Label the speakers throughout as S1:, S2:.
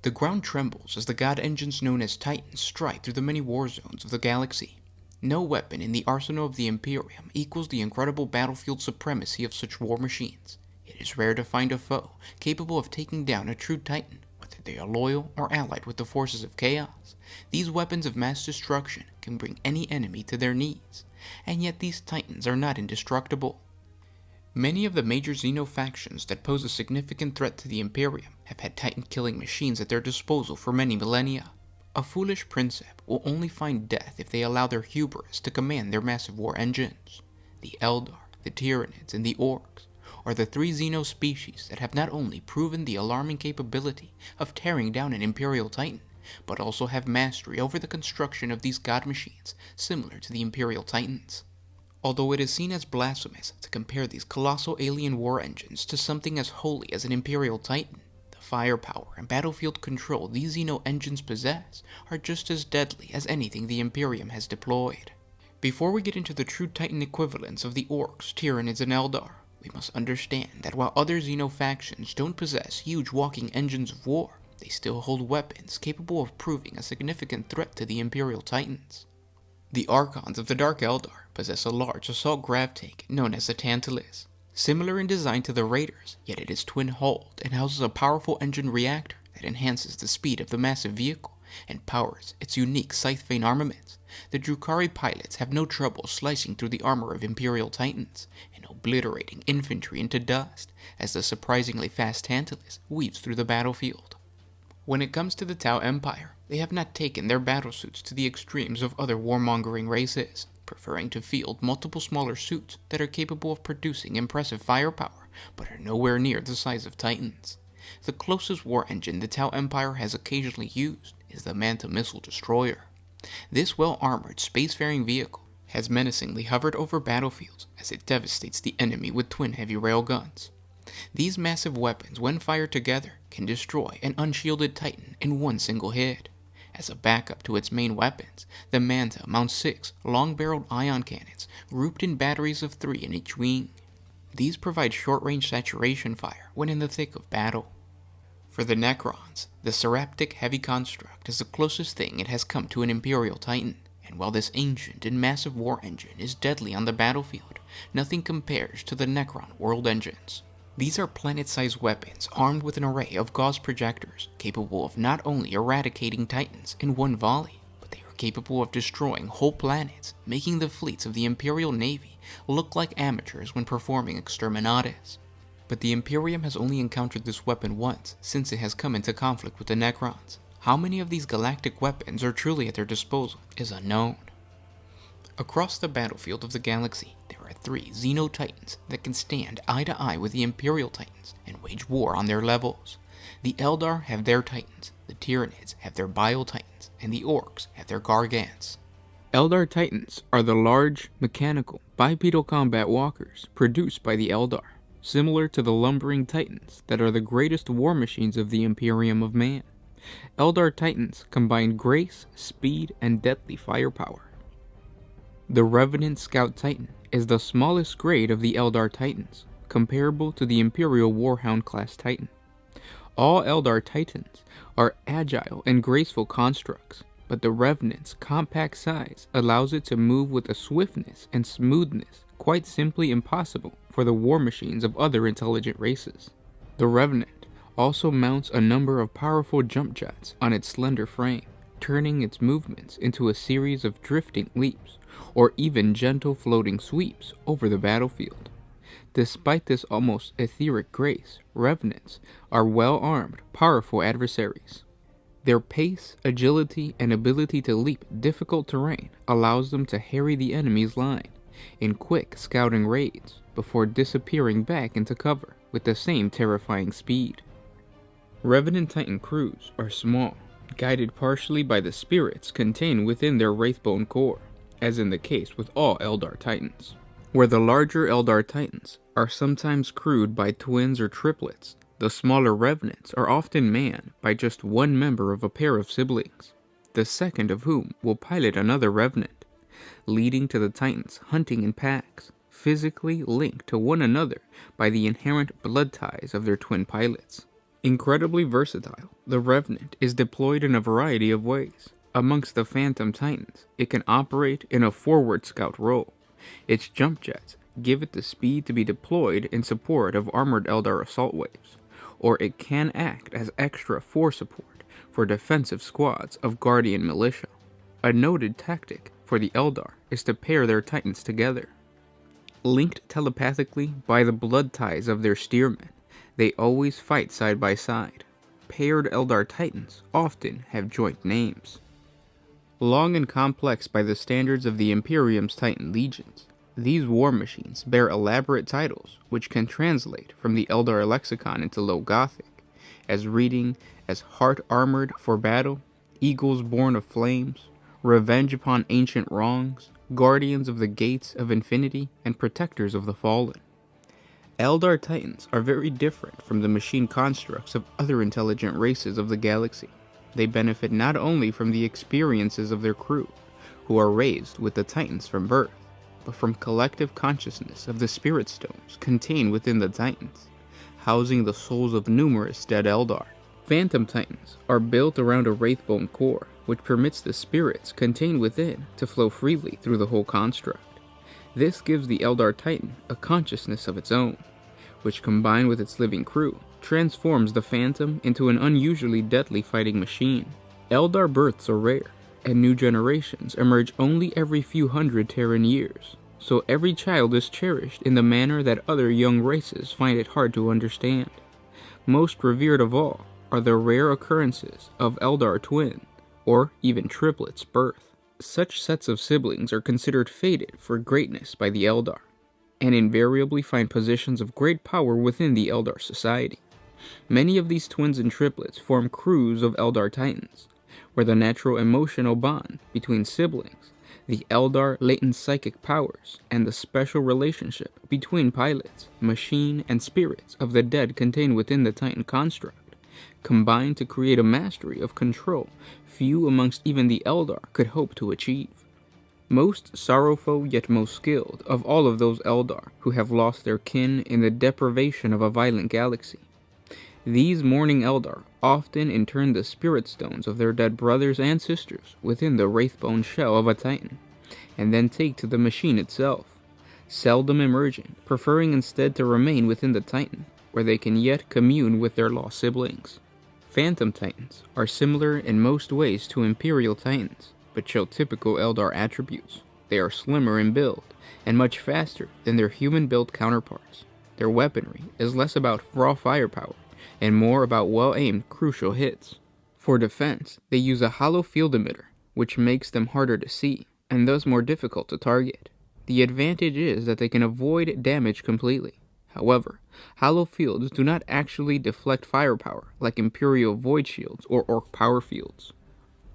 S1: The ground trembles as the god engines known as Titans strike through the many war zones of the galaxy. No weapon in the arsenal of the Imperium equals the incredible battlefield supremacy of such war machines. It is rare to find a foe capable of taking down a true Titan, whether they are loyal or allied with the forces of chaos. These weapons of mass destruction can bring any enemy to their knees, and yet these Titans are not indestructible. Many of the major Xeno factions that pose a significant threat to the Imperium have had Titan-killing machines at their disposal for many millennia. A foolish princeps will only find death if they allow their hubris to command their massive war engines. The Eldar, the Tyranids, and the Orcs are the three Xeno species that have not only proven the alarming capability of tearing down an Imperial Titan, but also have mastery over the construction of these god machines similar to the Imperial Titans. Although it is seen as blasphemous to compare these colossal alien war engines to something as holy as an Imperial Titan, the firepower and battlefield control these Xeno engines possess are just as deadly as anything the Imperium has deployed. Before we get into the true Titan equivalents of the Orcs, Tyranids, and Eldar, we must understand that while other Xeno factions don't possess huge walking engines of war, they still hold weapons capable of proving a significant threat to the Imperial Titans. The Archons of the Dark Eldar possess a large assault grav tank known as the Tantalus. Similar in design to the Raiders, yet it is twin-hulled and houses a powerful engine reactor that enhances the speed of the massive vehicle and powers its unique Scythebane armaments. The Drukhari pilots have no trouble slicing through the armor of Imperial Titans and obliterating infantry into dust as the surprisingly fast Tantalus weaves through the battlefield. When it comes to the Tau Empire, they have not taken their battlesuits to the extremes of other warmongering races, preferring to field multiple smaller suits that are capable of producing impressive firepower, but are nowhere near the size of Titans. The closest war engine the Tau Empire has occasionally used is the Manta Missile Destroyer. This well-armored spacefaring vehicle has menacingly hovered over battlefields as it devastates the enemy with twin heavy railguns. These massive weapons, when fired together, can destroy an unshielded Titan in one single hit. As a backup to its main weapons, the Manta mounts 6 long-barreled ion cannons grouped in batteries of 3 in each wing. These provide short-range saturation fire when in the thick of battle. For the Necrons, the Seraptic Heavy Construct is the closest thing it has come to an Imperial Titan, and while this ancient and massive war engine is deadly on the battlefield, nothing compares to the Necron world engines. These are planet-sized weapons armed with an array of Gauss projectors capable of not only eradicating Titans in one volley, but they are capable of destroying whole planets, making the fleets of the Imperial Navy look like amateurs when performing exterminatus. But the Imperium has only encountered this weapon once since it has come into conflict with the Necrons. How many of these galactic weapons are truly at their disposal is unknown. Across the battlefield of the galaxy, there are 3 Xeno Titans that can stand eye to eye with the Imperial Titans and wage war on their levels. The Eldar have their Titans, the Tyranids have their biotitans, and the Orcs have their gargants. Eldar Titans are the large, mechanical, bipedal combat walkers produced by the Eldar, similar to the lumbering Titans that are the greatest war machines of the Imperium of Man. Eldar Titans combine grace, speed, and deadly firepower. The Revenant Scout Titan is the smallest grade of the Eldar Titans, comparable to the Imperial Warhound class Titan. All Eldar Titans are agile and graceful constructs, but the Revenant's compact size allows it to move with a swiftness and smoothness quite simply impossible for the war machines of other intelligent races. The Revenant also mounts a number of powerful jump jets on its slender frame, turning its movements into a series of drifting leaps, or even gentle floating sweeps over the battlefield. Despite this almost etheric grace, Revenants are well-armed, powerful adversaries. Their pace, agility, and ability to leap difficult terrain allows them to harry the enemy's line in quick scouting raids before disappearing back into cover with the same terrifying speed. Revenant Titan crews are small, guided partially by the spirits contained within their Wraithbone core, as in the case with all Eldar Titans. Where the larger Eldar Titans are sometimes crewed by twins or triplets, the smaller Revenants are often manned by just one member of a pair of siblings, the second of whom will pilot another Revenant, leading to the Titans hunting in packs, physically linked to one another by the inherent blood ties of their twin pilots. Incredibly versatile, the Revenant is deployed in a variety of ways. Amongst the Phantom Titans, it can operate in a forward scout role. Its jump jets give it the speed to be deployed in support of armored Eldar assault waves, or it can act as extra force support for defensive squads of Guardian militia. A noted tactic for the Eldar is to pair their Titans together. Linked telepathically by the blood ties of their steermen, they always fight side by side. Paired Eldar Titans often have joint names. Long and complex by the standards of the Imperium's Titan legions, these war machines bear elaborate titles which can translate from the Eldar lexicon into Low Gothic, as reading as Heart Armored for Battle, Eagles Born of Flames, Revenge upon Ancient Wrongs, Guardians of the Gates of Infinity, and Protectors of the Fallen. Eldar Titans are very different from the machine constructs of other intelligent races of the galaxy. They benefit not only from the experiences of their crew, who are raised with the Titans from birth, but from collective consciousness of the Spirit Stones contained within the Titans, housing the souls of numerous dead Eldar. Phantom Titans are built around a Wraithbone core, which permits the spirits contained within to flow freely through the whole construct. This gives the Eldar Titan a consciousness of its own, which combined with its living crew, transforms the Phantom into an unusually deadly fighting machine. Eldar births are rare, and new generations emerge only every few hundred Terran years, so every child is cherished in the manner that other young races find it hard to understand. Most revered of all are the rare occurrences of Eldar twin, or even triplets birth. Such sets of siblings are considered fated for greatness by the Eldar, and invariably find positions of great power within the Eldar society. Many of these twins and triplets form crews of Eldar Titans, where the natural emotional bond between siblings, the Eldar latent psychic powers, and the special relationship between pilots, machine, and spirits of the dead contained within the Titan construct, combine to create a mastery of control few amongst even the Eldar could hope to achieve. Most sorrowful yet most skilled of all of those Eldar who have lost their kin in the deprivation of a violent galaxy. These mourning Eldar often intern the spirit stones of their dead brothers and sisters within the wraithbone shell of a Titan, and then take to the machine itself, seldom emerging, preferring instead to remain within the Titan, where they can yet commune with their lost siblings. Phantom Titans are similar in most ways to Imperial Titans, but show typical Eldar attributes. They are slimmer in build, and much faster than their human-built counterparts. Their weaponry is less about raw firepower, and more about well-aimed crucial hits. For defense, they use a hollow field emitter, which makes them harder to see, and thus more difficult to target. The advantage is that they can avoid damage completely. However, hollow fields do not actually deflect firepower like Imperial Void Shields or Orc Power Fields.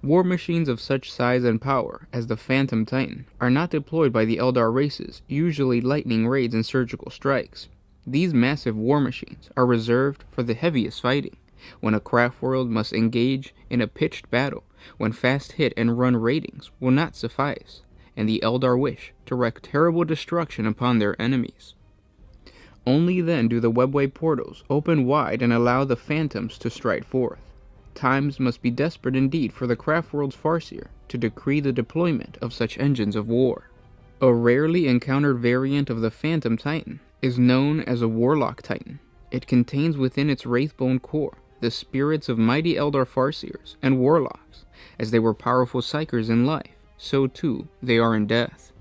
S1: War machines of such size and power as the Phantom Titan are not deployed by the Eldar races, usually lightning raids and surgical strikes. These massive war machines are reserved for the heaviest fighting, when a craft world must engage in a pitched battle, when fast hit and run ratings will not suffice, and the Eldar wish to wreak terrible destruction upon their enemies. Only then do the webway portals open wide and allow the phantoms to stride forth. Times must be desperate indeed for the craft world's farseer to decree the deployment of such engines of war. A rarely encountered variant of the Phantom Titan is known as a Warlock Titan. It contains within its wraithbone core the spirits of mighty Eldar farseers and warlocks. As they were powerful psychers in life, so too they are in death.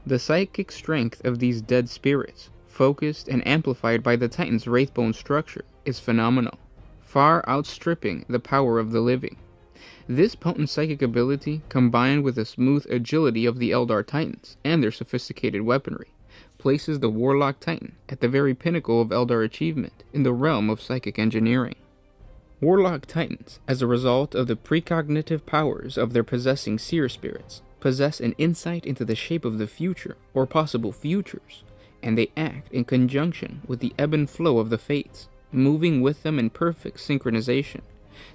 S1: The psychic strength of these dead spirits, focused and amplified by the Titan's wraithbone structure, is phenomenal, far outstripping the power of the living. This potent psychic ability, combined with the smooth agility of the Eldar Titans and their sophisticated weaponry, places the Warlock Titan at the very pinnacle of Eldar achievement in the realm of psychic engineering. Warlock Titans, as a result of the precognitive powers of their possessing seer spirits, possess an insight into the shape of the future or possible futures, and they act in conjunction with the ebb and flow of the fates, moving with them in perfect synchronization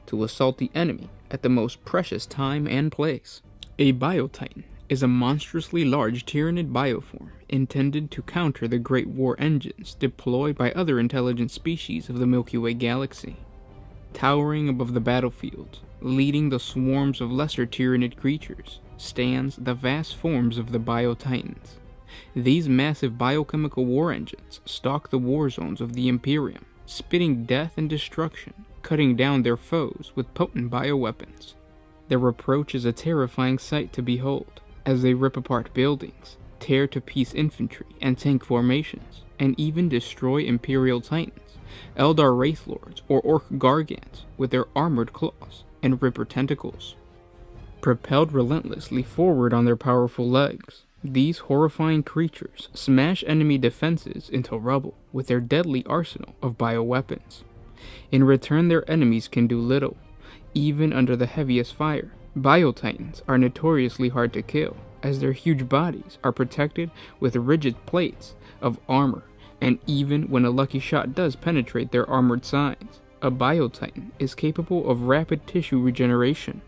S1: to assault the enemy at the most precious time and place. A Biotitan is a monstrously large Tyranid bioform intended to counter the great war engines deployed by other intelligent species of the Milky Way galaxy. Towering above the battlefield, leading the swarms of lesser Tyranid creatures, stands the vast forms of the biotitans. These massive biochemical war engines stalk the war zones of the Imperium, spitting death and destruction, cutting down their foes with potent bioweapons. Their approach is a terrifying sight to behold, as they rip apart buildings, tear to piece infantry and tank formations, and even destroy Imperial Titans, Eldar Wraith Lords, or Orc Gargants with their armored claws and ripper tentacles. Propelled relentlessly forward on their powerful legs, these horrifying creatures smash enemy defenses into rubble with their deadly arsenal of bioweapons. In return, their enemies can do little, even under the heaviest fire. Biotitans are notoriously hard to kill, as their huge bodies are protected with rigid plates of armor, and even when a lucky shot does penetrate their armored sides, a biotitan is capable of rapid tissue regeneration.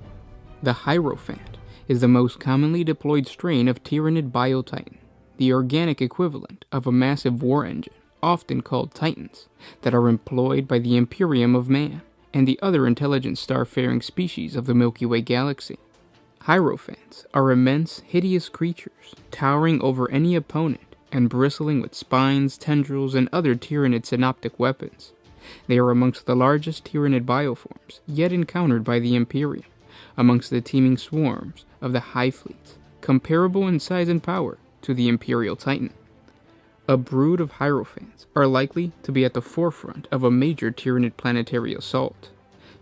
S1: The Hierophant is the most commonly deployed strain of Tyranid biotitan, the organic equivalent of a massive war engine, often called titans, that are employed by the Imperium of Man and the other intelligent star-faring species of the Milky Way galaxy. Hierophants are immense, hideous creatures, towering over any opponent and bristling with spines, tendrils, and other Tyranid synoptic weapons. They are amongst the largest Tyranid bioforms yet encountered by the Imperium, amongst the teeming swarms of the Hive Fleets, comparable in size and power to the Imperial Titan. A brood of Hierophants are likely to be at the forefront of a major Tyranid planetary assault,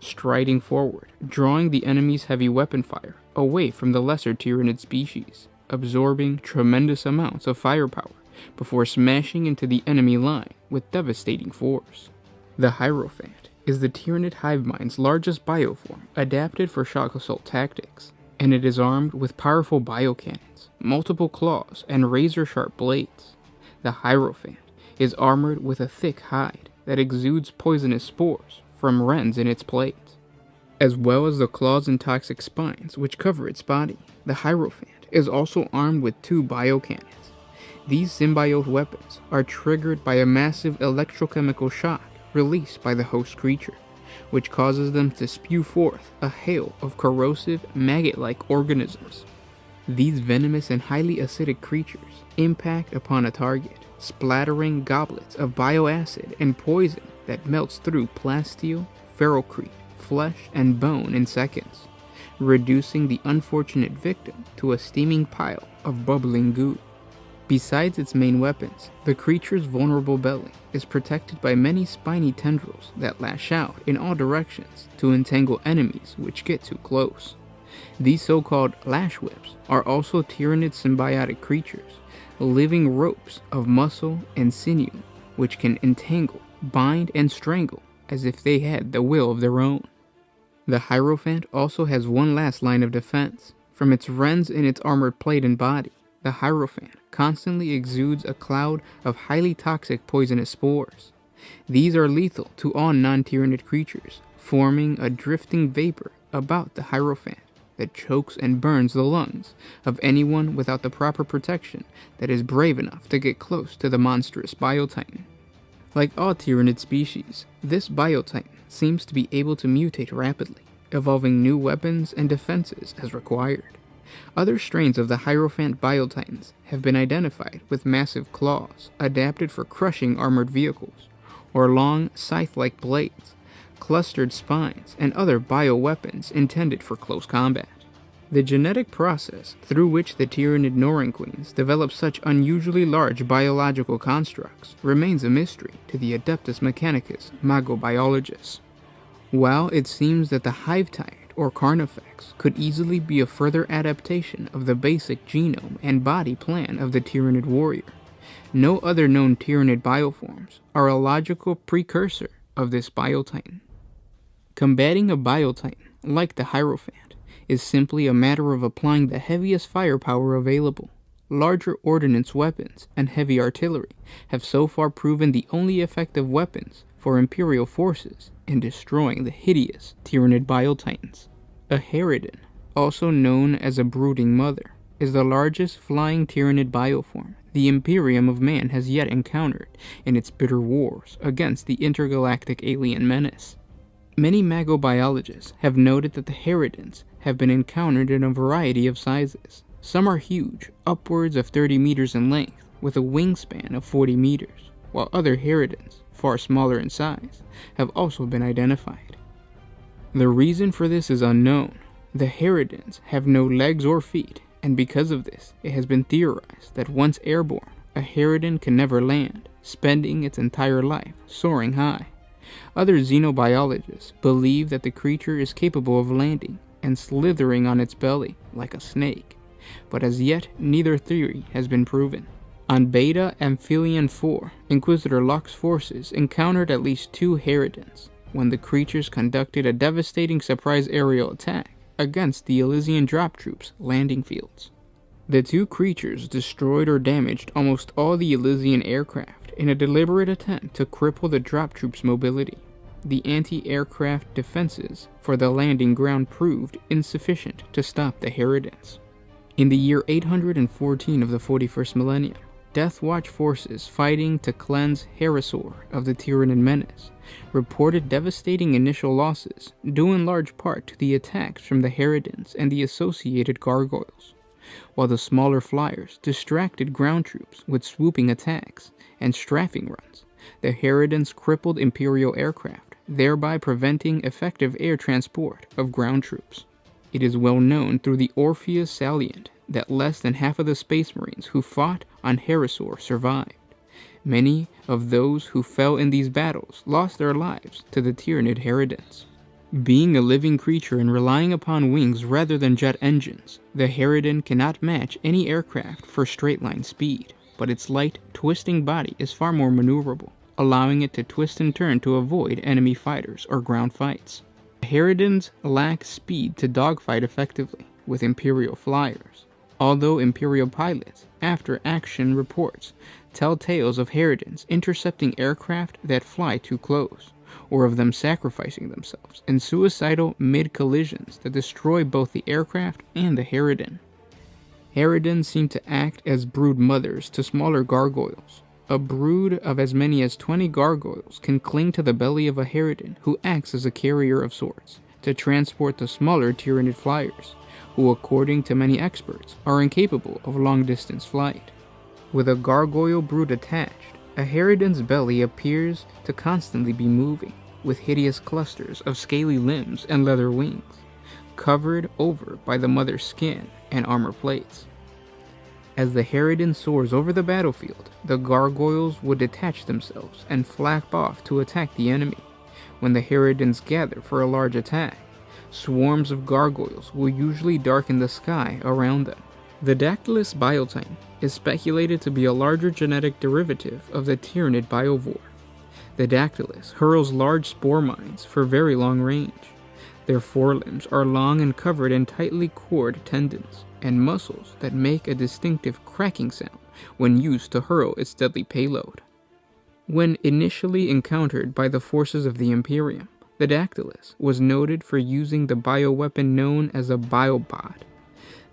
S1: striding forward, drawing the enemy's heavy weapon fire away from the lesser Tyranid species, absorbing tremendous amounts of firepower before smashing into the enemy line with devastating force. The Hierophant is the Tyranid hive mind's largest bioform adapted for shock assault tactics, and it is armed with powerful biocannons, multiple claws, and razor-sharp blades. The Hierophant is armored with a thick hide that exudes poisonous spores from rends in its plates, as well as the claws and toxic spines which cover its body. The Hierophant is also armed with 2 biocannons. These symbiote weapons are triggered by a massive electrochemical shock released by the host creature, which causes them to spew forth a hail of corrosive, maggot-like organisms. These venomous and highly acidic creatures impact upon a target, splattering goblets of bioacid and poison that melts through plasteel, ferrocrete, flesh, and bone in seconds, reducing the unfortunate victim to a steaming pile of bubbling goo. Besides its main weapons, the creature's vulnerable belly is protected by many spiny tendrils that lash out in all directions to entangle enemies which get too close. These so-called lash whips are also Tyranid symbiotic creatures, living ropes of muscle and sinew which can entangle, bind, and strangle as if they had the will of their own. The Hierophant also has one last line of defense. From its rends in its armored plate and body, the Hierophant constantly exudes a cloud of highly toxic poisonous spores. These are lethal to all non-Tyranid creatures, forming a drifting vapor about the Hierophant that chokes and burns the lungs of anyone without the proper protection that is brave enough to get close to the monstrous biotitan. Like all Tyranid species, this biotitan seems to be able to mutate rapidly, evolving new weapons and defenses as required. Other strains of the Hierophant biotitans have been identified with massive claws adapted for crushing armored vehicles, or long scythe-like blades, clustered spines, and other bioweapons intended for close combat. The genetic process through which the Tyranid Norenqueens develop such unusually large biological constructs remains a mystery to the Adeptus Mechanicus magobiologists. While it seems that the Hive-Tide or Carnifex could easily be a further adaptation of the basic genome and body plan of the Tyranid warrior, no other known Tyranid bioforms are a logical precursor of this biotitan. Combating a biotitan, like the Hierophant, is simply a matter of applying the heaviest firepower available. Larger ordnance weapons and heavy artillery have so far proven the only effective weapons for Imperial forces in destroying the hideous Tyranid biotitans. A Harridan, also known as a brooding mother, is the largest flying Tyranid bioform the Imperium of Man has yet encountered in its bitter wars against the intergalactic alien menace. Many magobiologists have noted that the Herodins have been encountered in a variety of sizes. Some are huge, upwards of 30 meters in length, with a wingspan of 40 meters, while other Herodins, far smaller in size, have also been identified. The reason for this is unknown. The Herodins have no legs or feet, and because of this, it has been theorized that once airborne, a Herodin can never land, spending its entire life soaring high. Other xenobiologists believe that the creature is capable of landing and slithering on its belly like a snake, but as yet neither theory has been proven. On Beta Amphileon 4, Inquisitor Locke's forces encountered at least 2 Herodins when the creatures conducted a devastating surprise aerial attack against the Elysian drop troops' landing fields. The 2 creatures destroyed or damaged almost all the Elysian aircraft in a deliberate attempt to cripple the drop troops' mobility. The anti-aircraft defenses for the landing ground proved insufficient to stop the Herodins. In the year 814 of the 41st millennium, Death Watch forces fighting to cleanse Herosor of the Tyranid menace reported devastating initial losses, due in large part to the attacks from the Herodins and the associated gargoyles, while the smaller flyers distracted ground troops with swooping attacks and strafing runs. The Herodins crippled Imperial aircraft, thereby preventing effective air transport of ground troops. It is well known through the Orpheus salient that less than half of the Space Marines who fought on Herosor survived. Many of those who fell in these battles lost their lives to the Tyranid Herodins. Being a living creature and relying upon wings rather than jet engines, the Herodin cannot match any aircraft for straight-line speed, but its light, twisting body is far more maneuverable, allowing it to twist and turn to avoid enemy fighters or ground fights. The Herodins lack speed to dogfight effectively with Imperial flyers, although Imperial pilots, after action reports, tell tales of Herodins intercepting aircraft that fly too close, or of them sacrificing themselves in suicidal mid-collisions that destroy both the aircraft and the Herodin. Herodins seem to act as brood mothers to smaller gargoyles. A brood of as many as 20 gargoyles can cling to the belly of a Herodin who acts as a carrier of sorts to transport the smaller Tyranid flyers, who according to many experts are incapable of long-distance flight. With a gargoyle brood attached, a Herodin's belly appears to constantly be moving, with hideous clusters of scaly limbs and leather wings, covered over by the mother's skin and armor plates. As the Herodin soars over the battlefield, the gargoyles would detach themselves and flap off to attack the enemy. When the Herodins gather for a large attack, swarms of gargoyles will usually darken the sky around them. The Dactylus biotitan is speculated to be a larger genetic derivative of the Tyranid biovore. The Dactylus hurls large spore mines for very long range. Their forelimbs are long and covered in tightly cored tendons and muscles that make a distinctive cracking sound when used to hurl its deadly payload. When initially encountered by the forces of the Imperium, the Dactylus was noted for using the bioweapon known as a biobot.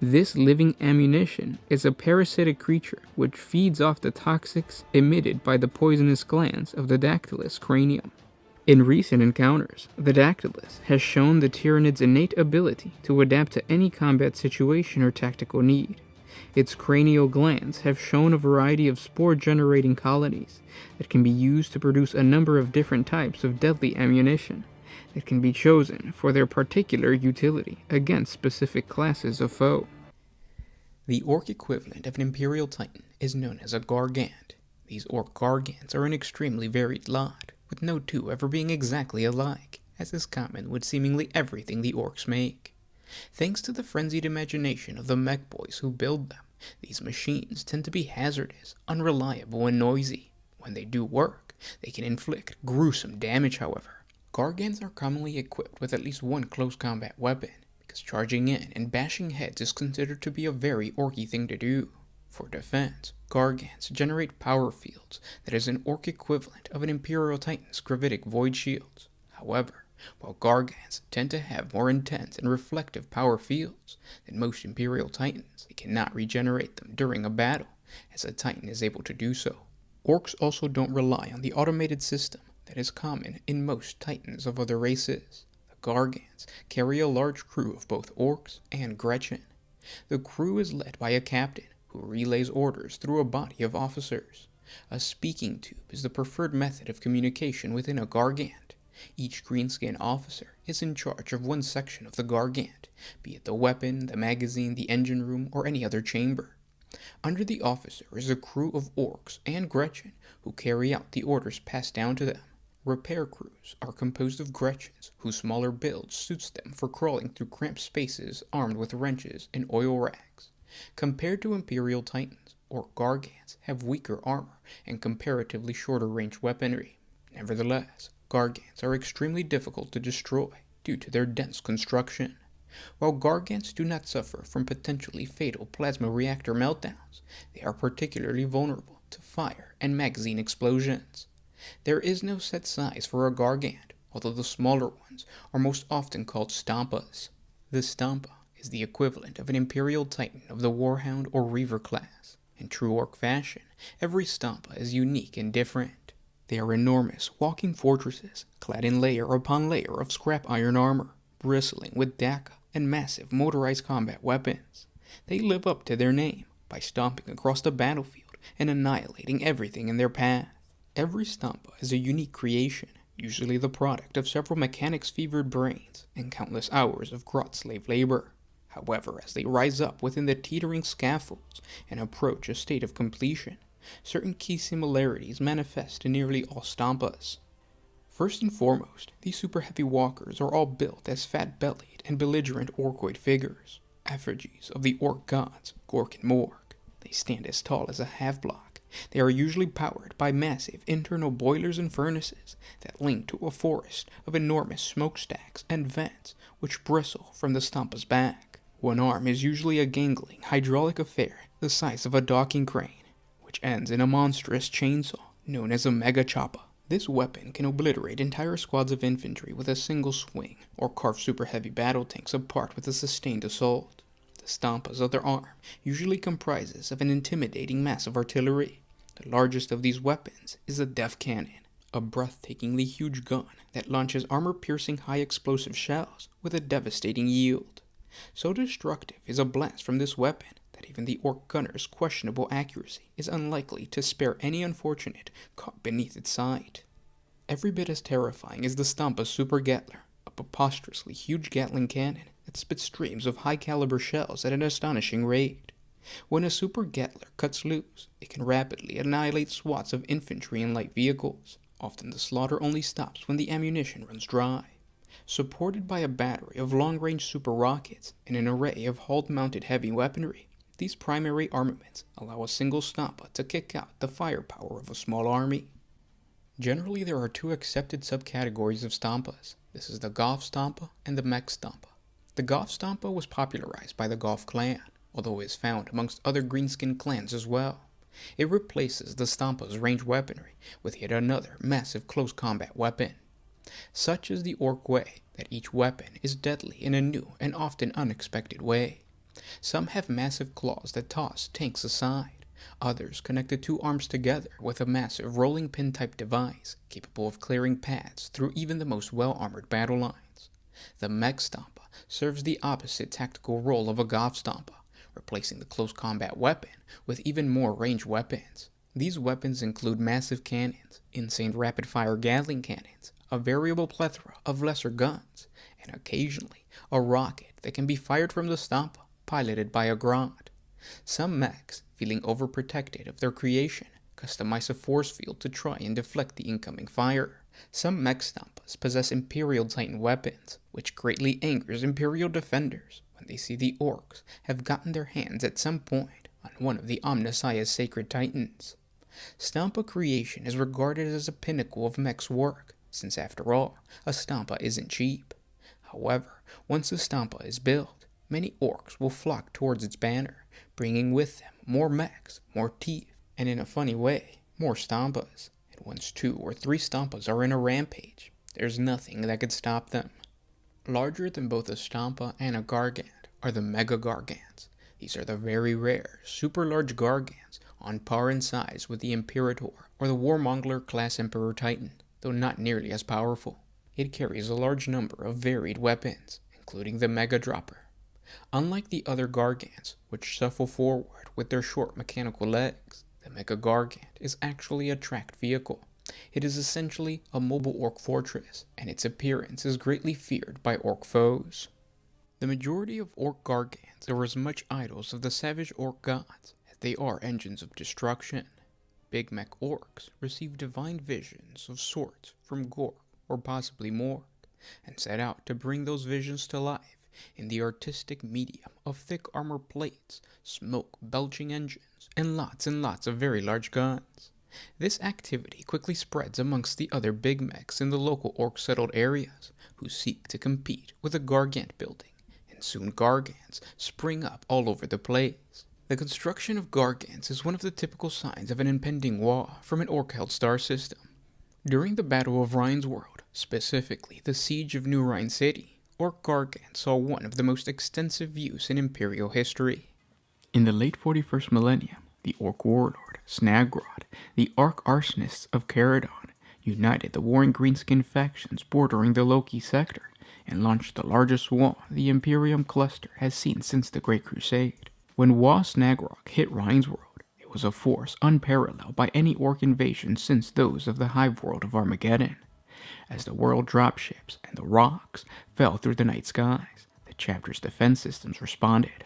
S1: This living ammunition is a parasitic creature which feeds off the toxics emitted by the poisonous glands of the Dactylus cranium. In recent encounters, the Dactylus has shown the Tyranid's innate ability to adapt to any combat situation or tactical need. Its cranial glands have shown a variety of spore-generating colonies that can be used to produce a number of different types of deadly ammunition that can be chosen for their particular utility against specific classes of foe. The orc equivalent of an Imperial Titan is known as a gargant. These orc gargants are an extremely varied lot, with no two ever being exactly alike, as is common with seemingly everything the orcs make. Thanks to the frenzied imagination of the mech boys who build them, these machines tend to be hazardous, unreliable, and noisy. When they do work, they can inflict gruesome damage, however. Gargants are commonly equipped with at least one close combat weapon, because charging in and bashing heads is considered to be a very orky thing to do. For defense, gargants generate power fields that is an orc equivalent of an Imperial Titan's gravitic void shields. However, while gargants tend to have more intense and reflective power fields than most Imperial Titans. They cannot regenerate them during a battle, as a Titan is able to do so. Orcs also don't rely on the automated system that is common in most Titans of other races. The gargants carry a large crew of both orcs and Gretchen. The crew is led by a captain who relays orders through a body of officers. A speaking tube is the preferred method of communication within a gargant. Each greenskin officer is in charge of one section of the gargant, be it the weapon, the magazine, the engine room, or any other chamber. Under the officer is a crew of orcs and Gretchen who carry out the orders passed down to them. Repair crews are composed of Gretchens whose smaller build suits them for crawling through cramped spaces armed with wrenches and oil rags. Compared to Imperial Titans, Orc gargants have weaker armor and comparatively shorter range weaponry. Nevertheless, gargants are extremely difficult to destroy due to their dense construction. While gargants do not suffer from potentially fatal plasma reactor meltdowns, they are particularly vulnerable to fire and magazine explosions. There is no set size for a gargant, although the smaller ones are most often called stompas. The stompa is the equivalent of an Imperial Titan of the Warhound or Reaver class. In true orc fashion, every stompa is unique and different. They are enormous walking fortresses, clad in layer upon layer of scrap iron armor, bristling with daka and massive motorized combat weapons. They live up to their name by stomping across the battlefield and annihilating everything in their path. Every stompa is a unique creation, usually the product of several mechanics-fevered brains and countless hours of grot slave labor. However, as they rise up within the teetering scaffolds and approach a state of completion, certain key similarities manifest in nearly all stompas. First and foremost, these super heavy walkers are all built as fat-bellied and belligerent orcoid figures, effigies of the orc gods Gork and Morg. They stand as tall as a half-block. They are usually powered by massive internal boilers and furnaces that link to a forest of enormous smokestacks and vents which bristle from the stompa's back. One arm is usually a gangling hydraulic affair the size of a docking crane, which ends in a monstrous chainsaw known as a mega choppa. This weapon can obliterate entire squads of infantry with a single swing, or carve super heavy battle tanks apart with a sustained assault. The stompa's other arm usually comprises of an intimidating mass of artillery. The largest of these weapons is a death cannon, a breathtakingly huge gun that launches armor-piercing high-explosive shells with a devastating yield. So destructive is a blast from this weapon that even the orc gunner's questionable accuracy is unlikely to spare any unfortunate caught beneath its sight. Every bit as terrifying is the Stompa's Super Gatler, a preposterously huge Gatling cannon that spits streams of high-caliber shells at an astonishing rate. When a Super Gatler cuts loose, it can rapidly annihilate swaths of infantry and light vehicles. Often the slaughter only stops when the ammunition runs dry. Supported by a battery of long-range super rockets and an array of hull-mounted heavy weaponry, these primary armaments allow a single stompa to kick out the firepower of a small army. Generally, there are two accepted subcategories of stompas. This is the Goth stompa and the mech stompa. The Goth stompa was popularized by the Goth clan, although it is found amongst other greenskin clans as well. It replaces the stompa's ranged weaponry with yet another massive close combat weapon. Such is the orc way, that each weapon is deadly in a new and often unexpected way. Some have massive claws that toss tanks aside. Others connect the two arms together with a massive rolling pin type device capable of clearing paths through even the most well-armored battle lines. The mech stompa serves the opposite tactical role of a Goth stompa, replacing the close combat weapon with even more ranged weapons. These weapons include massive cannons, insane rapid-fire Gatling cannons, a variable plethora of lesser guns, and occasionally a rocket that can be fired from the stompa, piloted by a Grot. Some mechs, feeling overprotected of their creation, customize a force field to try and deflect the incoming fire. Some mech stompas possess Imperial Titan weapons, which greatly angers Imperial defenders when they see the orcs have gotten their hands at some point on one of the Omnissiah's sacred titans. Stompa creation is regarded as a pinnacle of mech's work, since after all, a stompa isn't cheap. However, once a stompa is built, many orcs will flock towards its banner, bringing with them more mechs, more teeth, and in a funny way, more stompas. And once 2 or 3 stompas are in a rampage, There's nothing that could stop them. Larger than both a stompa and a gargant are the mega gargants. These are the very rare, super large gargants, on par in size with the Imperator or the Warmonger class Emperor Titan, though not nearly as powerful. It carries a large number of varied weapons, including the Mega Dropper. Unlike the other gargants, which shuffle forward with their short mechanical legs, the Mega Gargant is actually a tracked vehicle. It is essentially a mobile orc fortress, and its appearance is greatly feared by orc foes. The majority of orc gargants are as much idols of the savage orc gods as they are engines of destruction. Big mech orcs receive divine visions of sorts from Gork, or possibly Morg, and set out to bring those visions to life in the artistic medium of thick armor plates, smoke-belching engines, and lots of very large guns. This activity quickly spreads amongst the other big mechs in the local orc-settled areas, who seek to compete with a gargant building, and soon gargants spring up all over the place. The construction of gargants is one of the typical signs of an impending war from an orc-held star system. During the Battle of Rynn's World, specifically the Siege of New Ryn City, orc gargants saw one of the most extensive use in Imperial history. In the late 41st millennium, the orc warlord, Snagrod, the orc arsonists of Caradon, united the warring greenskin factions bordering the Loki sector and launched the largest war the Imperium cluster has seen since the Great Crusade. When Wa Snagrok hit Rynn's World, it was a force unparalleled by any orc invasion since those of the hive world of Armageddon. As the world dropships and the rocks fell through the night skies, the chapter's defense systems responded.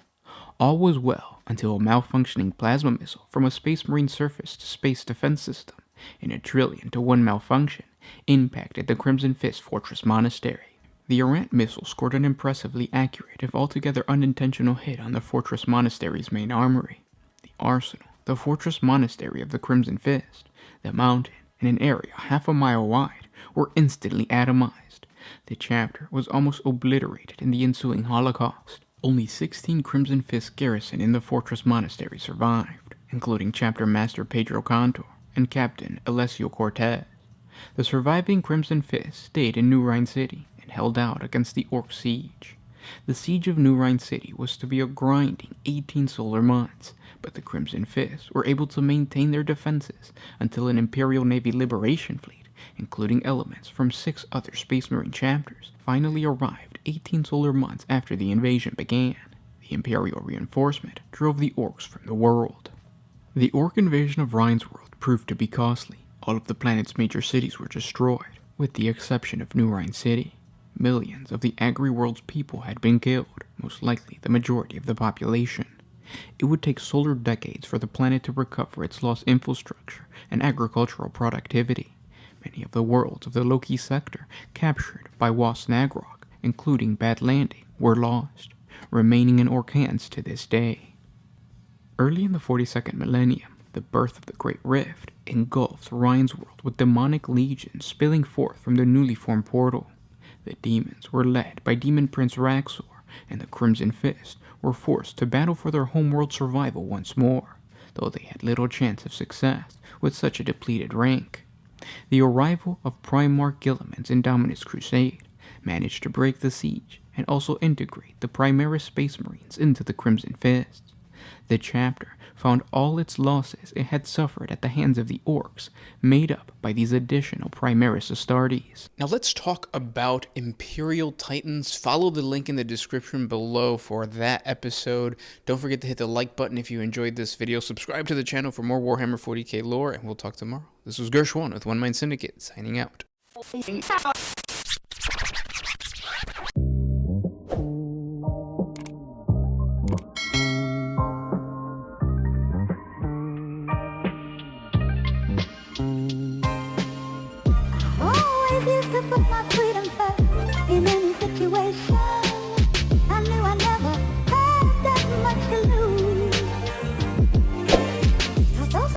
S1: All was well until a malfunctioning plasma missile from a Space Marine surface-to-space defense system, in a trillion to one malfunction, impacted the Crimson Fist Fortress Monastery. The errant missile scored an impressively accurate, if altogether unintentional, hit on the Fortress Monastery's main armory. The arsenal, the Fortress Monastery of the Crimson Fist, the mountain, and an area half a mile wide, were instantly atomized. The chapter was almost obliterated in the ensuing Holocaust. Only 16 Crimson Fist garrison in the Fortress Monastery survived, including Chapter Master Pedro Cantor and Captain Alessio Cortez. The surviving Crimson Fist stayed in New Ryn City and held out against the Orc siege. The siege of New Ryn City was to be a grinding 18 solar months, but the Crimson Fist were able to maintain their defenses until an Imperial Navy liberation fleet, including elements from 6 other Space Marine chapters, finally arrived 18 solar months after the invasion began. The Imperial reinforcement drove the orcs from the world. The orc invasion of Rynn's World proved to be costly. All of the planet's major cities were destroyed, with the exception of New Ryn City. Millions of the Agri-World's people had been killed, most likely the majority of the population. It would take solar decades for the planet to recover its lost infrastructure and agricultural productivity. Many of the worlds of the Loki sector, captured by Wa Snagrok, including Bad Landing, were lost, remaining in orc hands to this day. Early in the 42nd millennium, the birth of the Great Rift engulfed Rynn's World with demonic legions spilling forth from the newly formed portal. The demons were led by Demon Prince Raxor, and the Crimson Fist were forced to battle for their homeworld survival once more, though they had little chance of success with such a depleted rank. The arrival of Primarch Gilliman's Indominus Crusade managed to break the siege and also integrate the Primaris Space Marines into the Crimson Fists. The chapter found all its losses it had suffered at the hands of the orcs made up by these additional Primaris Astartes. Now let's talk about Imperial Titans. Follow the link in the description below for that episode. Don't forget to hit the like button if you enjoyed this video. Subscribe to the channel for more Warhammer 40K lore, and we'll talk tomorrow. This was Gershwan with One Mind Syndicate, signing out.
S2: Oh, what if you could put my freedom back in